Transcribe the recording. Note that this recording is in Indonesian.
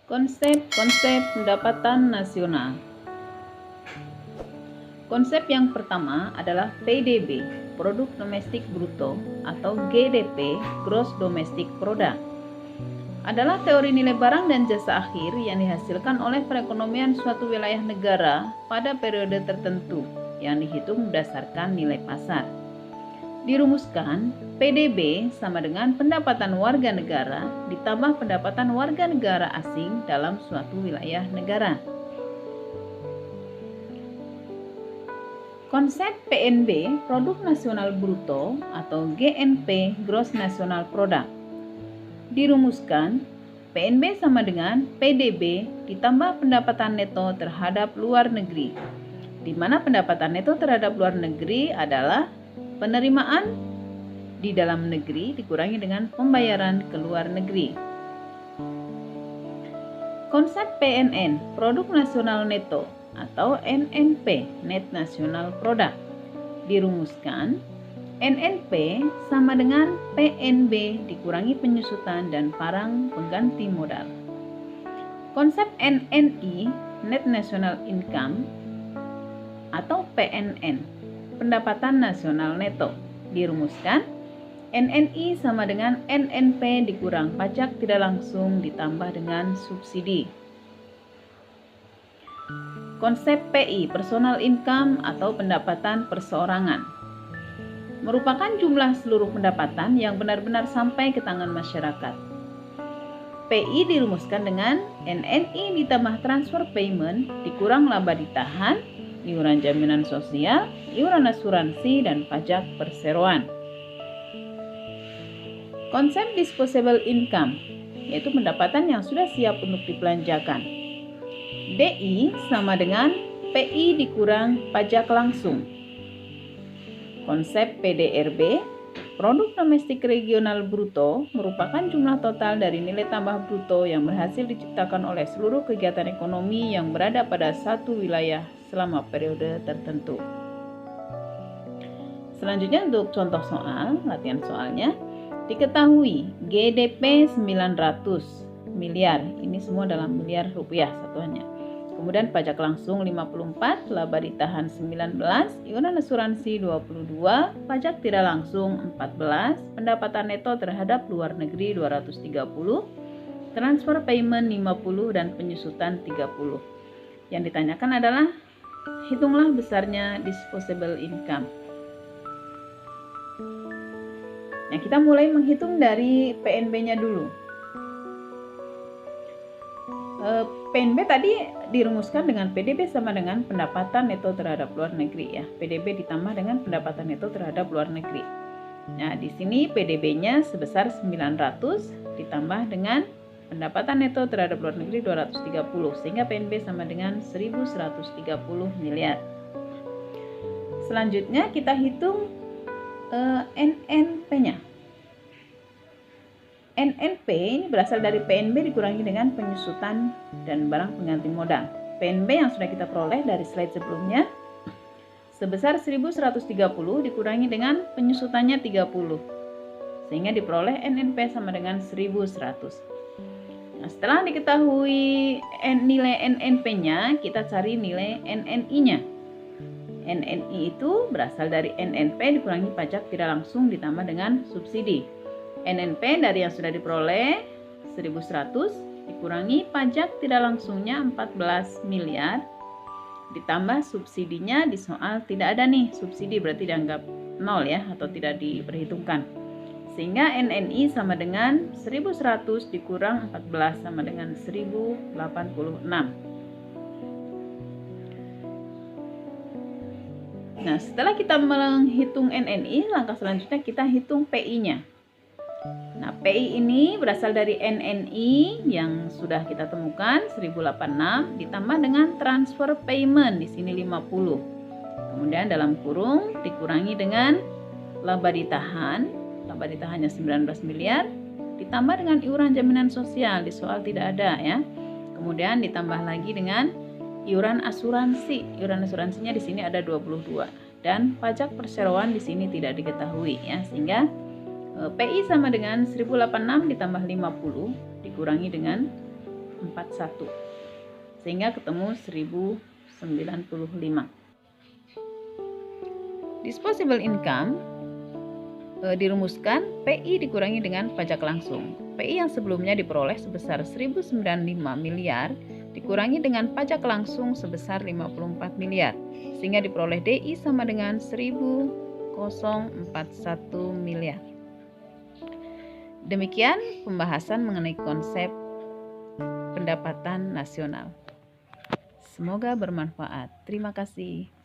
Konsep-konsep pendapatan nasional. Konsep yang pertama adalah PDB, Produk Domestik Bruto, atau GDP, Gross Domestic Product. Adalah teori nilai barang dan jasa akhir yang dihasilkan oleh perekonomian suatu wilayah negara pada periode tertentu yang dihitung berdasarkan nilai pasar. Dirumuskan, PDB sama dengan pendapatan warga negara ditambah pendapatan warga negara asing dalam suatu wilayah negara. Konsep PNB, Produk Nasional Bruto, atau GNP, Gross National Product. Dirumuskan, PNB sama dengan PDB ditambah pendapatan neto terhadap luar negeri, di mana pendapatan neto terhadap luar negeri adalah penerimaan di dalam negeri dikurangi dengan pembayaran ke luar negeri. Konsep PNN, Produk Nasional Neto, atau NNP, Net National Product. Dirumuskan, NNP sama dengan PNB dikurangi penyusutan dan barang pengganti modal. Konsep NNI, Net National Income, atau PNN, Pendapatan Nasional Neto. Dirumuskan, NNI sama dengan NNP dikurang pajak tidak langsung ditambah dengan subsidi. Konsep PI, Personal Income atau pendapatan perseorangan, merupakan jumlah seluruh pendapatan yang benar-benar sampai ke tangan masyarakat. PI dirumuskan dengan NNI ditambah transfer payment dikurang laba ditahan, iuran jaminan sosial, iuran asuransi, dan pajak perseroan. Konsep disposable income, yaitu pendapatan yang sudah siap untuk dibelanjakan. DI sama dengan PI dikurang pajak langsung. Konsep PDRB, Produk Domestik Regional Bruto, merupakan jumlah total dari nilai tambah bruto yang berhasil diciptakan oleh seluruh kegiatan ekonomi yang berada pada satu wilayah selama periode tertentu. Selanjutnya untuk contoh soal, latihan soalnya, diketahui GDP 900 miliar, ini semua dalam miliar rupiah satuannya. Kemudian pajak langsung 54, laba ditahan 19, iuran asuransi 22, pajak tidak langsung 14, pendapatan neto terhadap luar negeri 230, transfer payment 50, dan penyusutan 30. Yang ditanyakan adalah hitunglah besarnya disposable income. Nah, kita mulai menghitung dari PNB-nya dulu. PNB tadi dirumuskan dengan PDB sama dengan pendapatan neto terhadap luar negeri ya. PDB ditambah dengan pendapatan neto terhadap luar negeri. Nah, di sini PDB-nya sebesar 900 ditambah dengan pendapatan neto terhadap luar negeri 230 sehingga PNB sama dengan 1130 miliar. Selanjutnya kita hitung NNP-nya. NNP ini berasal dari PNB dikurangi dengan penyusutan dan barang pengganti modal. PNB yang sudah kita peroleh dari slide sebelumnya sebesar 1130 dikurangi dengan penyusutannya 30 sehingga diperoleh NNP sama dengan 1100. Nah, setelah diketahui nilai NNP-nya, kita cari nilai NNI-nya. NNI itu berasal dari NNP dikurangi pajak tidak langsung ditambah dengan subsidi. NNP dari yang sudah diperoleh 1100 dikurangi pajak tidak langsungnya 14 miliar ditambah subsidinya di soal tidak ada nih subsidi, berarti dianggap nol ya atau tidak diperhitungkan, sehingga NNI sama dengan 1100 dikurang 14 sama dengan 1086. Nah, setelah kita menghitung NNI, langkah selanjutnya kita hitung PI-nya. Nah, PI ini berasal dari NNI yang sudah kita temukan 1086 ditambah dengan transfer payment di sini 50. Kemudian dalam kurung dikurangi dengan laba ditahan. Laba ditahannya 19 miliar ditambah dengan iuran jaminan sosial, di soal tidak ada ya. Kemudian ditambah lagi dengan iuran asuransi. Iuran asuransinya di sini ada 22 dan pajak perseroan di sini tidak diketahui ya, sehingga PI sama dengan 1086 ditambah 50 dikurangi dengan sehingga ketemu 1095. Disposable income dirumuskan PI dikurangi dengan pajak langsung. PI yang sebelumnya diperoleh sebesar 1095 miliar dikurangi dengan pajak langsung sebesar 54 miliar, sehingga diperoleh DI sama dengan 1041 miliar. Demikian pembahasan mengenai konsep pendapatan nasional. Semoga bermanfaat. Terima kasih.